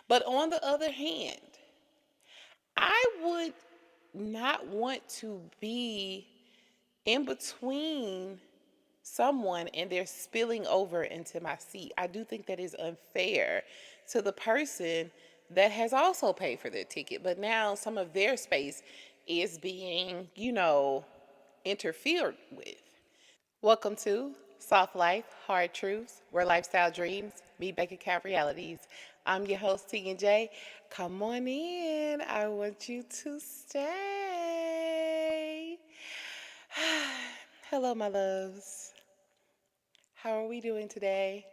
But on the other hand, I would not want to be in between someone and they're spilling over into my seat. I do think that is unfair to the person that has also paid for their ticket, but now some of their space is being, interfered with. Welcome to Soft Life, Hard Truths, where lifestyle dreams meet bank account realities. I'm your host, T and J. Come on in. I want you to stay. Hello, my loves. How are we doing today?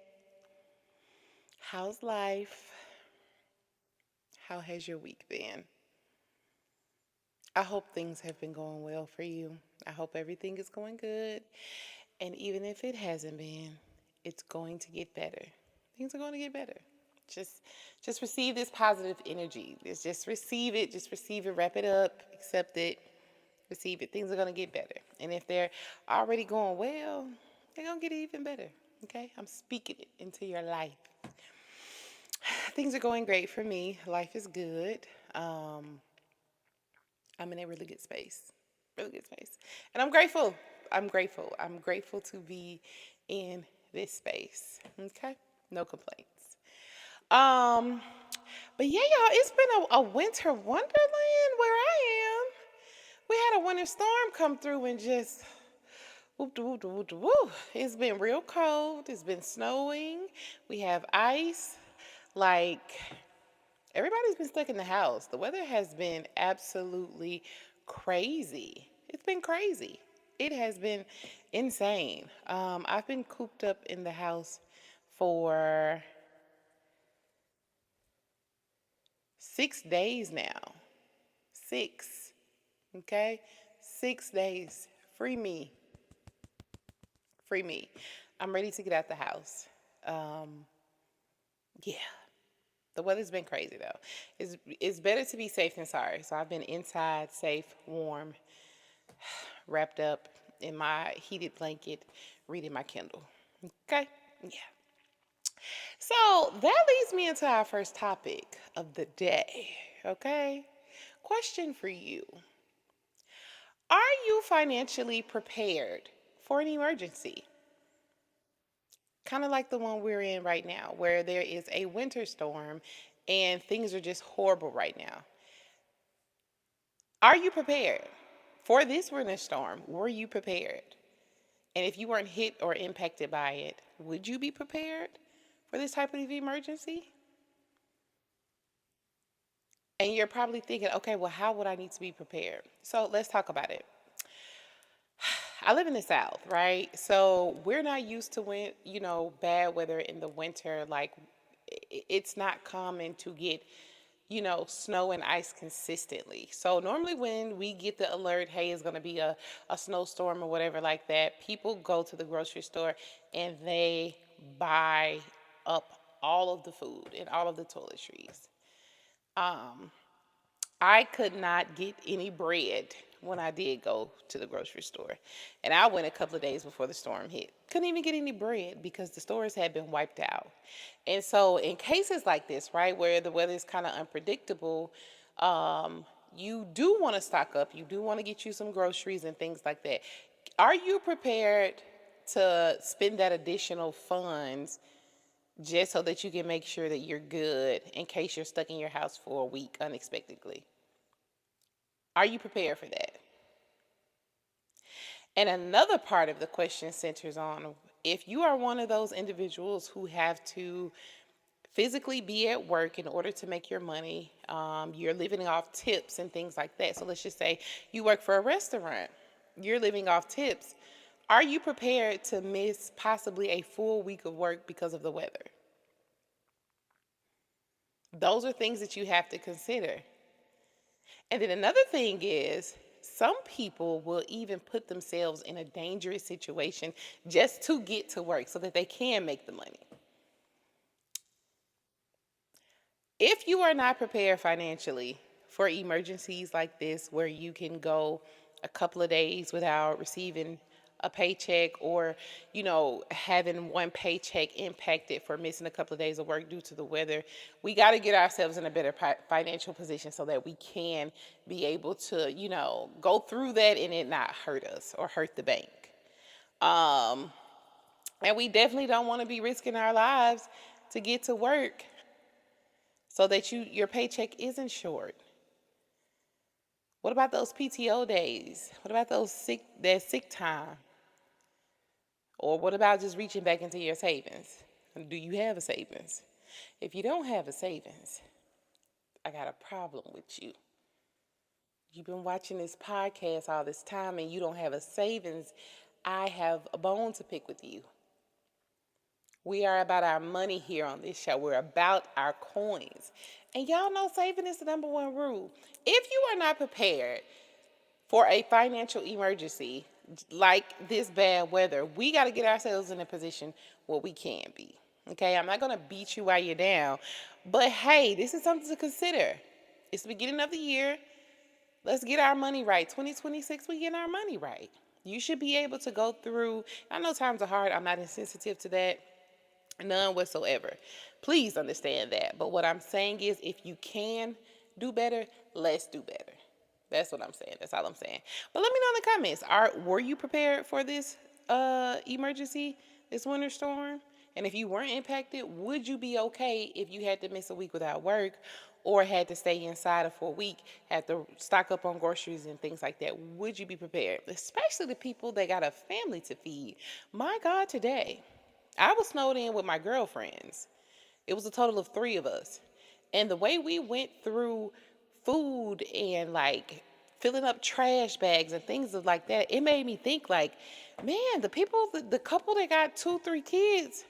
How's life? How has your week been? I hope things have been going well for you. I hope everything is going good. And even if it hasn't been, it's going to get better. Things are going to get better. Just just receive this positive energy. Just receive it. Just receive it. Wrap it up. Accept it. Receive it. Things are going to get better. And if they're already going well, they're going to get even better. Okay? I'm speaking it into your life. Things are going great for me. Life is good. Um, I'm in a really good space. Really good space. And I'm grateful. I'm grateful. I'm grateful to be in this space. Okay? No complaints. Um, but yeah, y'all, it's been a winter wonderland where I am. We had a winter storm come through and just whoop, whoop, whoop, whoop, whoop. It's been real cold. It's been snowing. We have ice. Like, everybody's been stuck in the house. The weather has been absolutely crazy. It's been crazy. It has been insane. I've been cooped up in the house for 6 days now. Six. Okay? 6 days. Free me. Free me. I'm ready to get out the house. Um, yeah. The weather's been crazy though. It's better to be safe than sorry. So I've been inside, safe, warm, wrapped up in my heated blanket, reading my Kindle. Okay? Yeah. So that leads me into our first topic of the day. Okay? Question for you. Are you financially prepared for an emergency? Kind of like the one we're in right now, where there is a winter storm and things are just horrible right now. Are you prepared for this winter storm? Were you prepared? And if you weren't hit or impacted by it, would you be prepared for this type of emergency? And you're probably thinking, okay, well, how would I need to be prepared? So let's talk about it. I live in the South, right? So we're not used to bad weather in the winter. Like it's not common to get, snow and ice consistently. So normally when we get the alert, hey, it's going to be a snowstorm or whatever like that, people go to the grocery store and they buy up all of the food and all of the toiletries. Um, I could not get any bread when I did go to the grocery store. And I went a couple of days before the storm hit. Couldn't even get any bread because the stores had been wiped out. And so, in cases like this, right, where the weather is kind of unpredictable, you do want to stock up. You do want to get you some groceries and things like that. Are you prepared to spend that additional funds just so that you can make sure that you're good in case you're stuck in your house for a week unexpectedly? Are you prepared for that? And another part of the question centers on if you are one of those individuals who have to physically be at work in order to make your money, you're living off tips and things like that. So let's just say you work for a restaurant, you're living off tips. Are you prepared to miss possibly a full week of work because of the weather? Those are things that you have to consider. And then another thing is, some people will even put themselves in a dangerous situation just to get to work so that they can make the money. If you are not prepared financially for emergencies like this, where you can go a couple of days without receiving a paycheck, or having one paycheck impacted for missing a couple of days of work due to the weather. We got to get ourselves in a better financial position so that we can be able to go through that and it not hurt us or hurt the bank. um and we definitely don't want to be risking our lives to get to work so that your paycheck isn't short. What about those PTO days? What about that sick time? Or what about just reaching back into your savings? Do you have a savings? If you don't have a savings, I got a problem with you. You've been watching this podcast all this time and you don't have a savings. I have a bone to pick with you. We are about our money here on this show. We're about our coins. And y'all know saving is the number one rule. If you are not prepared for a financial emergency like this bad weather, we got to get ourselves in a position where we can be. Okay, I'm not going to beat you while you're down, but hey, this is something to consider. It's the beginning of the year. Let's get our money right. 2026, we get our money right. You should be able to go through. I know times are hard. I'm not insensitive to that. None whatsoever. Please understand that. But what I'm saying is, if you can do better, let's do better. That's what I'm saying. That's all I'm saying. But let me know in the comments. Were you prepared for this emergency, this winter storm? And if you weren't impacted, would you be okay if you had to miss a week without work, or had to stay inside for a week, had to stock up on groceries and things like that? Would you be prepared? Especially the people that got a family to feed. My God, today, I was snowed in with my girlfriends. It was a total of 3 of us. And the way we went through food and like filling up trash bags and things like that, it made me think like, man, the couple that got 2, 3 kids,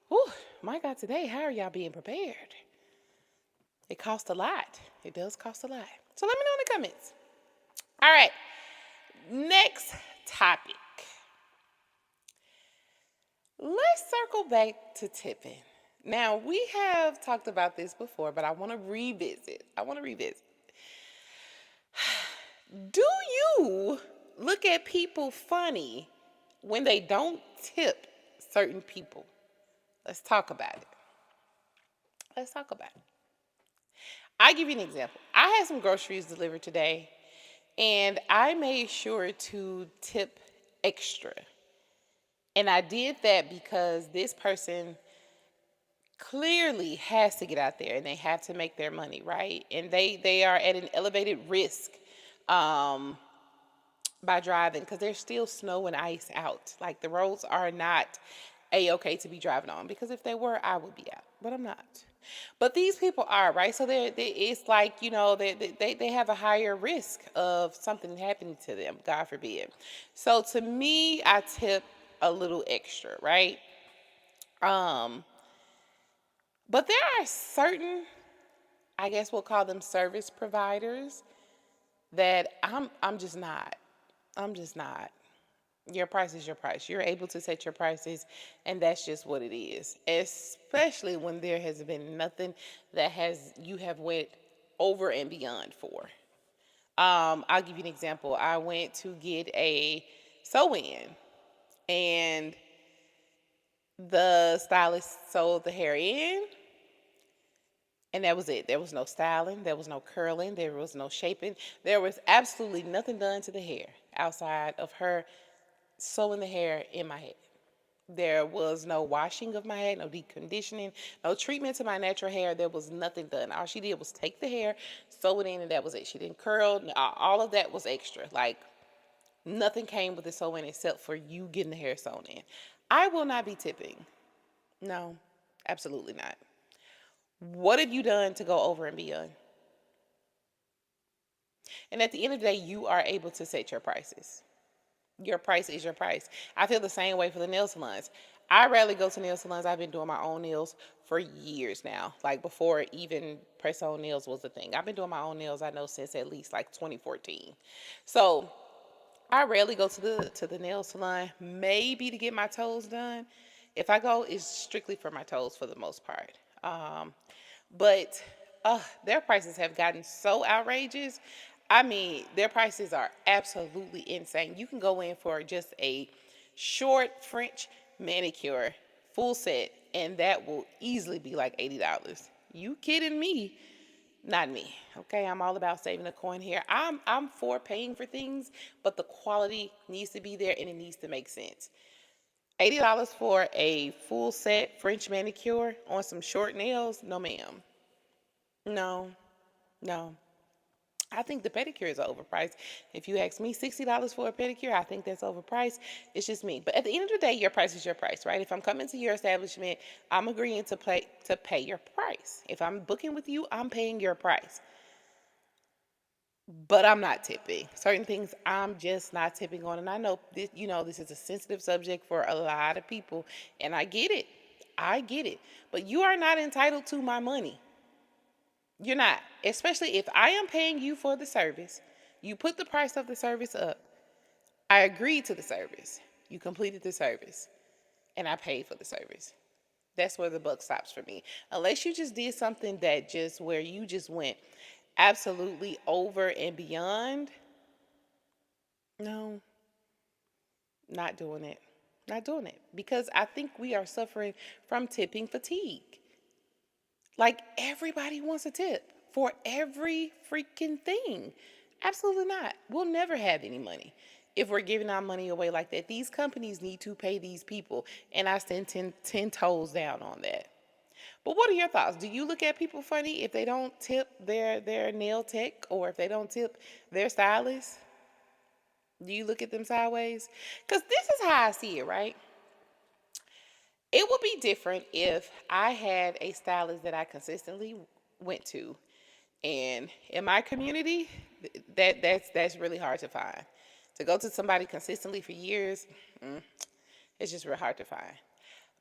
whew, my God, today, how are y'all being prepared? It costs a lot. It does cost a lot. So let me know in the comments. All right, next topic. Let's circle back to tipping. Now, we have talked about this before, but I want to revisit. Do you look at people funny when they don't tip certain people? Let's talk about it. I'll give you an example. I had some groceries delivered today, and I made sure to tip extra. And I did that because this person clearly has to get out there and they have to make their money, right? And they are at an elevated risk um, by driving, because there's still snow and ice out. Like, the roads are not a-okay to be driving on, because if they were, I would be out, but I'm not. But these people are, right? So it's like, they have a higher risk of something happening to them, God forbid. So to me, I tip a little extra, right? Um, but there are certain, I guess we'll call them service providers, that I'm just not. I'm just not. Your price is your price. You're able to set your prices, and that's just what it is. Especially when there has been nothing that you have went over and beyond for. I'll give you an example. I went to get a sew-in, and the stylist sewed the hair in, and that was it. There was no styling, there was no curling, there was no shaping. There was absolutely nothing done to the hair outside of her sewing the hair in my head. There was no washing of my head, no deep conditioning, no treatment to my natural hair. There was nothing done. All she did was take the hair, sew it in, and that was it. She didn't curl. All of that was extra. Like, nothing came with the sewing except for you getting the hair sewn in. I will not be tipping. No, absolutely not. What have you done to go over and beyond? And at the end of the day, you are able to set your prices. Your price is your price. I feel the same way for the nail salons. I rarely go to nail salons. I've been doing my own nails for years now. Like, before even press-on nails was a thing. I've been doing my own nails, I know, since at least like 2014. So I rarely go to the nail salon, maybe to get my toes done. If I go, it's strictly for my toes for the most part. But their prices have gotten so outrageous. I mean, their prices are absolutely insane. You can go in for just a short French manicure, full set, and that will easily be like $80. You kidding me? Not me. Okay, I'm all about saving a coin here. I'm for paying for things, but the quality needs to be there and it needs to make sense. $80 for a full set French manicure on some short nails? No, ma'am. No, no. I think the pedicure is overpriced. If you ask me, $60 for a pedicure, I think that's overpriced. It's just me. But at the end of the day, your price is your price, right? If I'm coming to your establishment, I'm agreeing to pay your price. If I'm booking with you, I'm paying your price. But I'm not tipping. Certain things I'm just not tipping on. And I know this, this is a sensitive subject for a lot of people. And I get it. I get it. But you are not entitled to my money. You're not. Especially if I am paying you for the service. You put the price of the service up. I agreed to the service. You completed the service. And I paid for the service. That's where the buck stops for me. Unless you just did something that just where you just went absolutely over and beyond. No, not doing it. Not doing it. Because I think we are suffering from tipping fatigue. Like everybody wants a tip for every freaking thing. Absolutely not. We'll never have any money if we're giving our money away like that. These companies need to pay these people. And I stand 10 toes down on that. But what are your thoughts? Do you look at people funny if they don't tip their nail tech or if they don't tip their stylist? Do you look at them sideways? Because this is how I see it, right? It would be different if I had a stylist that I consistently went to. And in my community, that's really hard to find. To go to somebody consistently for years, it's just real hard to find.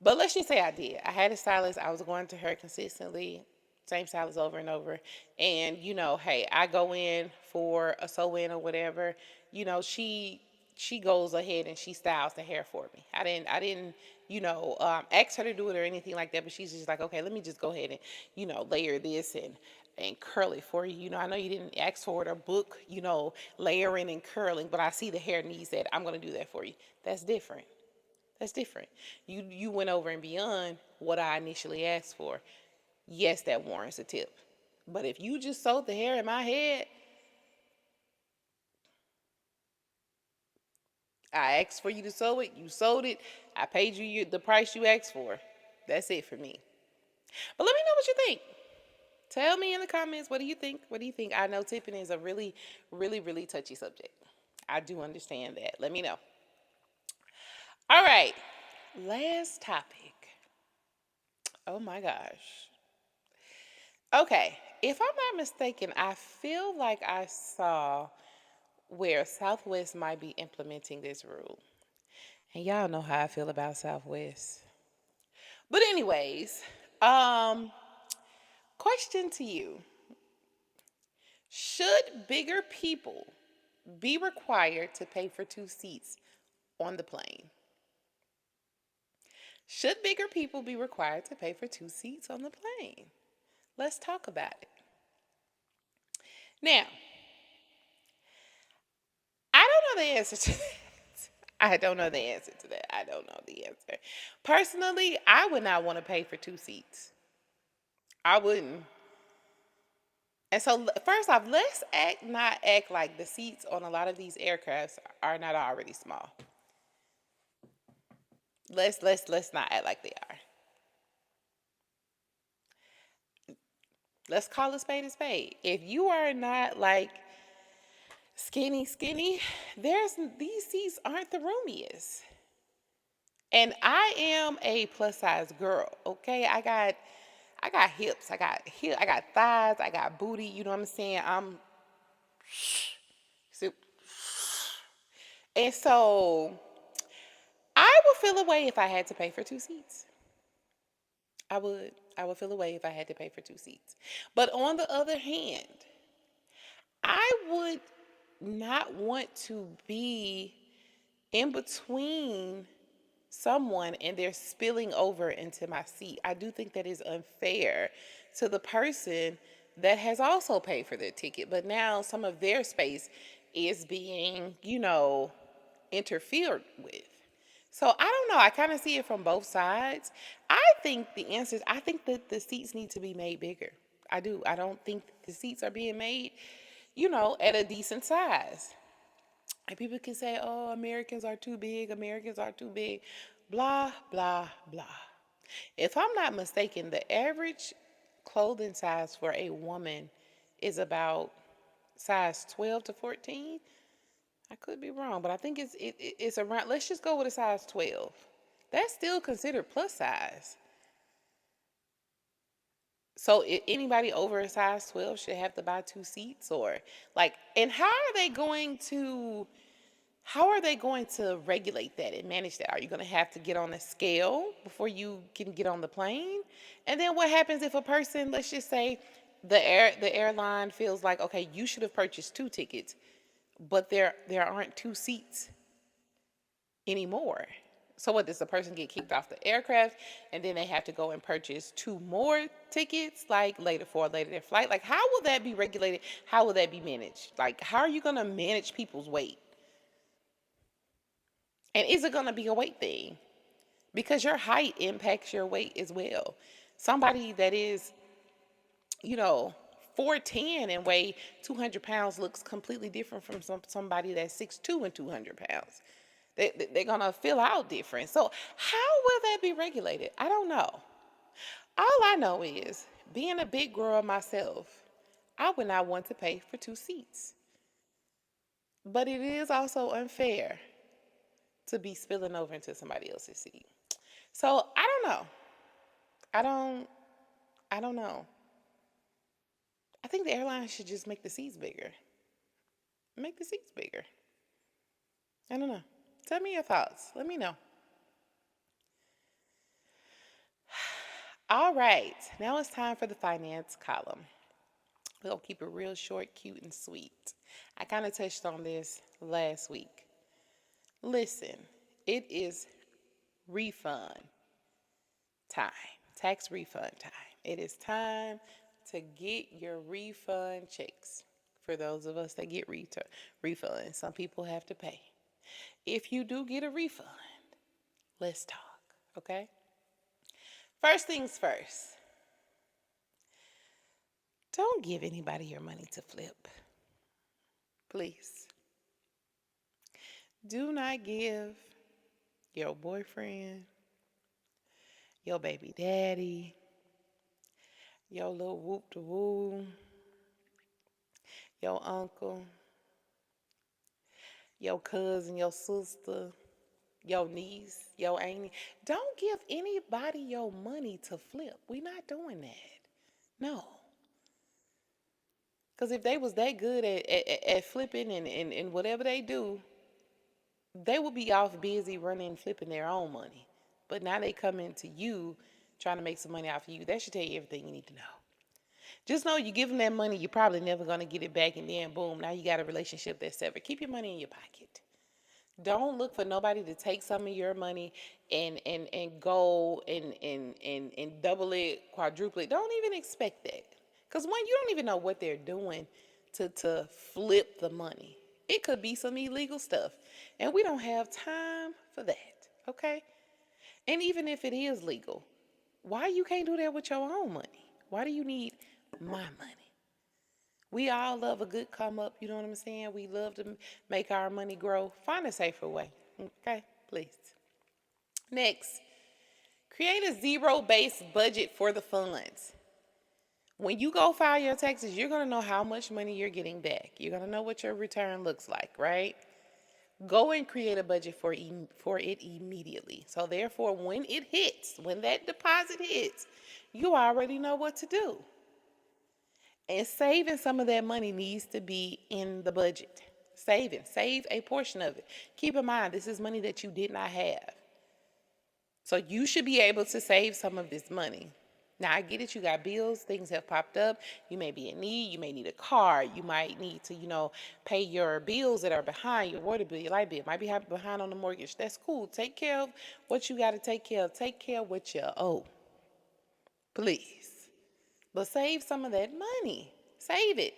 But let's just say I did. I had a stylist. I was going to her consistently, same stylist over and over. And hey, I go in for a sew-in or whatever. She goes ahead and she styles the hair for me. I didn't ask her to do it or anything like that. But she's just like, okay, let me just go ahead and layer this and curl it for you. I know you didn't ask for it or book layering and curling, but I see the hair needs that. I'm gonna do that for you. That's different. That's different. You went over and beyond what I initially asked for. Yes, that warrants a tip. But if you just sewed the hair in my head, I asked for you to sew it, you sewed it, I paid you the price you asked for. That's it for me. But let me know what you think. Tell me in the comments, what do you think? What do you think? I know tipping is a really, really, really touchy subject. I do understand that. Let me know. All right, last topic. Oh my gosh. Okay, if I'm not mistaken, I feel like I saw where Southwest might be implementing this rule. And y'all know how I feel about Southwest. But anyways, um question to you. Should bigger people be required to pay for two seats on the plane? Should bigger people be required to pay for two seats on the plane? Let's talk about it. Now, I don't know the answer to that. I don't know the answer to that. I don't know the answer. Personally, I would not want to pay for two seats. I wouldn't. And so, first off, let's not act like the seats on a lot of these aircrafts are not already small. Let's not act like they are. Let's call a spade a spade. If you are not like skinny, these seats aren't the roomiest. And I am a plus size girl, okay? I got hips, I got thighs, I got booty, you know what I'm saying? So, and so I would feel away if I had to pay for two seats. I would. I would feel away if I had to pay for two seats. But on the other hand, I would not want to be in between someone and they're spilling over into my seat. I do think that is unfair to the person that has also paid for their ticket, but now some of their space is being, interfered with. So I don't know. I kind of see it from both sides. I think the answer is I think that the seats need to be made bigger. I do. I don't think the seats are being made, at a decent size. And people can say, oh, Americans are too big, Americans are too big, blah, blah, blah. If I'm not mistaken, the average clothing size for a woman is about size 12 to 14. I could be wrong, but I think it's around. Let's just go with a size 12. That's still considered plus size. So anybody over a size 12 should have to buy two seats, or like, and how are they going to regulate that and manage that? Are you going to have to get on a scale before you can get on the plane? And then what happens if a person, let's just say the airline feels like, okay, you should have purchased two tickets, but there aren't two seats anymore. So what does the person get kicked off the aircraft and then they have to go and purchase two more tickets like later their flight? Like how will that be regulated? How will that be managed? Like how are you going to manage people's weight? And is it going to be a weight thing? Because your height impacts your weight as well. Somebody that is, you know, 4'10" and weigh 200 pounds looks completely different from somebody that's 6'2" and 200 pounds. They're going to feel out different. So, how will that be regulated? I don't know. All I know is, being a big girl myself, I would not want to pay for two seats. But it is also unfair to be spilling over into somebody else's seat. So, I don't know. I don't I don't know. I think the airline should just make the seats bigger. Make the seats bigger. I don't know. Tell me your thoughts. Let me know. All right. Now it's time for the finance column. We'll keep it real short, cute, and sweet. I kind of touched on this last week. Listen, it is refund time, tax refund time. It is time to get your refund checks. For those of us that get refunds, some people have to pay. If you do get a refund, let's talk, okay? First things first, don't give anybody your money to flip. Please. Do not give your boyfriend, your baby daddy, your little whoop de woo, your uncle, your cousin, your sister, your niece, your auntie. Don't give anybody your money to flip. We're not doing that. No. Because if they was that good at flipping and whatever they do, they would be off busy running flipping their own money. But now they come into you trying to make some money off of you. That should tell you everything you need to know. Just know you give them that money, you're probably never going to get it back, and then boom, now you got a relationship that's severed. Keep your money in your pocket. Don't look for nobody to take some of your money and go and double it, quadruple it. Don't even expect that. Because one, you don't even know what they're doing to flip the money. It could be some illegal stuff. And we don't have time for that. Okay? And even if it is legal, why you can't do that with your own money? Why do you need my money? We all love a good come up, you know what I'm saying? We love to make our money grow. Find a safer way, okay? Please. Next, create a zero-based budget for the funds. When you go file your taxes, you're going to know how much money you're getting back. You're going to know what your return looks like, right? Go and create a budget for it immediately. So therefore, when it hits, when that deposit hits, you already know what to do. And saving some of that money needs to be in the budget. Save a portion of it. Keep in mind, this is money that you did not have. So you should be able to save some of this money. Now, I get it. You got bills. Things have popped up. You may be in need. You may need a car. You might need to, pay your bills that are behind, your water bill, your light bill. Might be behind on the mortgage. That's cool. Take care of what you got to take care of. Take care of what you owe. Please. But save some of that money. Save it.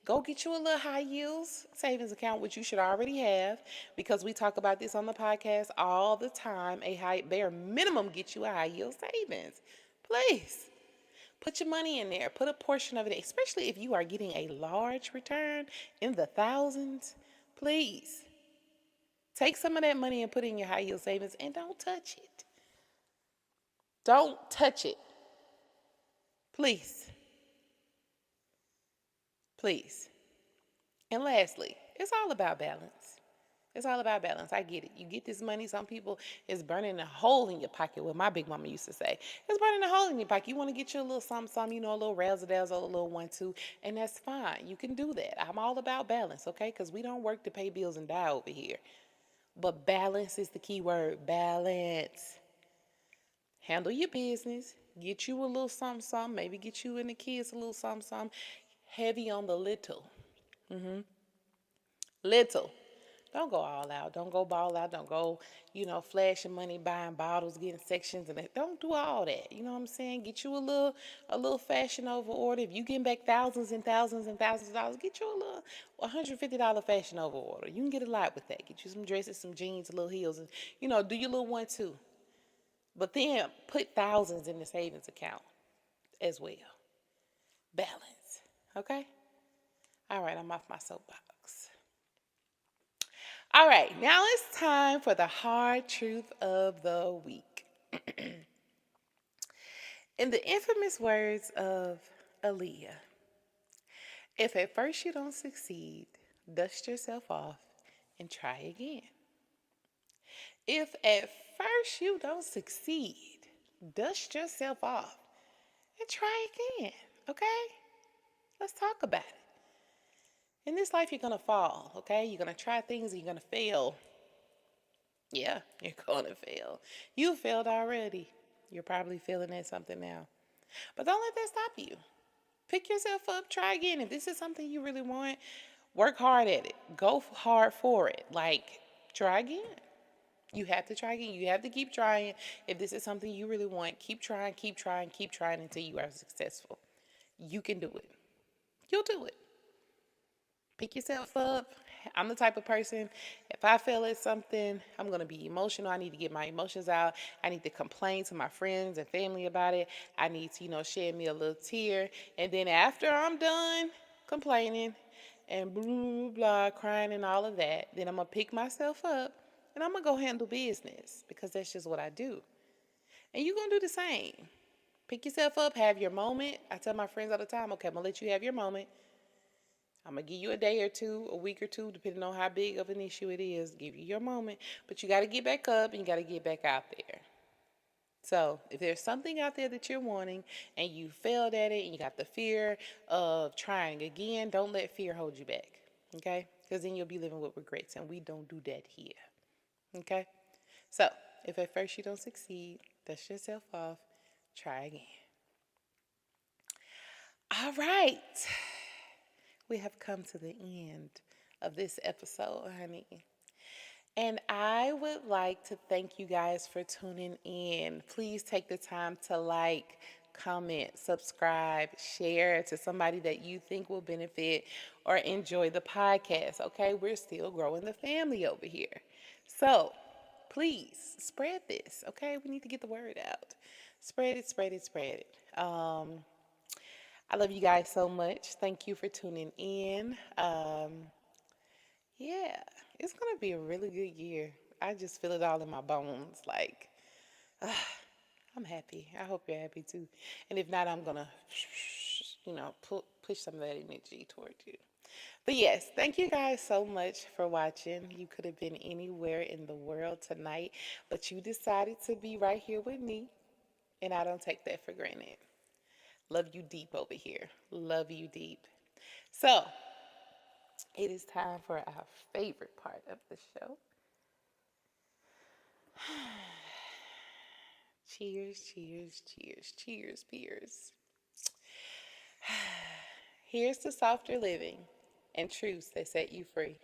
Go get you a little high yields savings account, which you should already have, because we talk about this on the podcast all the time. A high bare minimum get you a high yield savings. Please put your money in there. Put a portion of it, especially if you are getting a large return in the thousands. Please take some of that money and put it in your high yield savings and don't touch it. Don't touch it. Please. Please. And lastly, it's all about balance. It's all about balance. I get it. You get this money. Some people is burning a hole in your pocket. What my big mama used to say, it's burning a hole in your pocket. You want to get you a little something, something, a little razzle dazzle, a little 1, 2, and that's fine. You can do that. I'm all about balance, okay? Because we don't work to pay bills and die over here. But balance is the key word. Balance. Handle your business. Get you a little something, something. Maybe get you and the kids a little something, something. Heavy on the little. Little. Don't go all out. Don't go ball out. Don't go, flashing money, buying bottles, getting sections, and don't do all that. You know what I'm saying? Get you a little fashion over order. If you getting back thousands and thousands and thousands of dollars, get you a little $150 fashion over order. You can get a lot with that. Get you some dresses, some jeans, a little heels, and do your little 1, 2. But then put thousands in the savings account as well. Balance. Okay. All right. I'm off my soapbox. All right, now it's time for the hard truth of the week. In the infamous words of Aaliyah, if at first you don't succeed, dust yourself off and try again. If at first you don't succeed, dust yourself off and try again, okay? Let's talk about it. In this life, you're going to fall, okay? You're going to try things and you're going to fail. Yeah, you're going to fail. You failed already. You're probably failing at something now. But don't let that stop you. Pick yourself up, try again. If this is something you really want, work hard at it. Go hard for it. Like, try again. You have to try again. You have to keep trying. If this is something you really want, keep trying, keep trying, keep trying until you are successful. You can do it. You'll do it. Pick yourself up. I'm the type of person, if I feel at something, I'm going to be emotional. I need to get my emotions out. I need to complain to my friends and family about it. I need to, shed me a little tear. And then after I'm done complaining and blah, blah, blah, crying and all of that, then I'm going to pick myself up and I'm going to go handle business because that's just what I do. And you're going to do the same. Pick yourself up, have your moment. I tell my friends all the time, okay, I'm going to let you have your moment. I'm going to give you a day or two, a week or two, depending on how big of an issue it is. Give you your moment. But you got to get back up and you got to get back out there. So if there's something out there that you're wanting and you failed at it and you got the fear of trying again, don't let fear hold you back. Okay? Because then you'll be living with regrets. And we don't do that here. Okay? So if at first you don't succeed, dust yourself off. Try again. All right. We have come to the end of this episode, honey. And I would like to thank you guys for tuning in. Please take the time to like, comment, subscribe, share to somebody that you think will benefit or enjoy the podcast. Okay, we're still growing the family over here. So please spread this. Okay, we need to get the word out. Spread it, spread it, spread it. I love you guys so much. Thank you for tuning in. Yeah, it's going to be a really good year. I just feel it all in my bones. Like, I'm happy. I hope you're happy too. And if not, I'm going to, push some of that energy toward you. But yes, thank you guys so much for watching. You could have been anywhere in the world tonight, but you decided to be right here with me. And I don't take that for granted. Love you deep over here. Love you deep. So, it is time for our favorite part of the show. Cheers, cheers, cheers, cheers, peers. Here's to softer living and truths that set you free.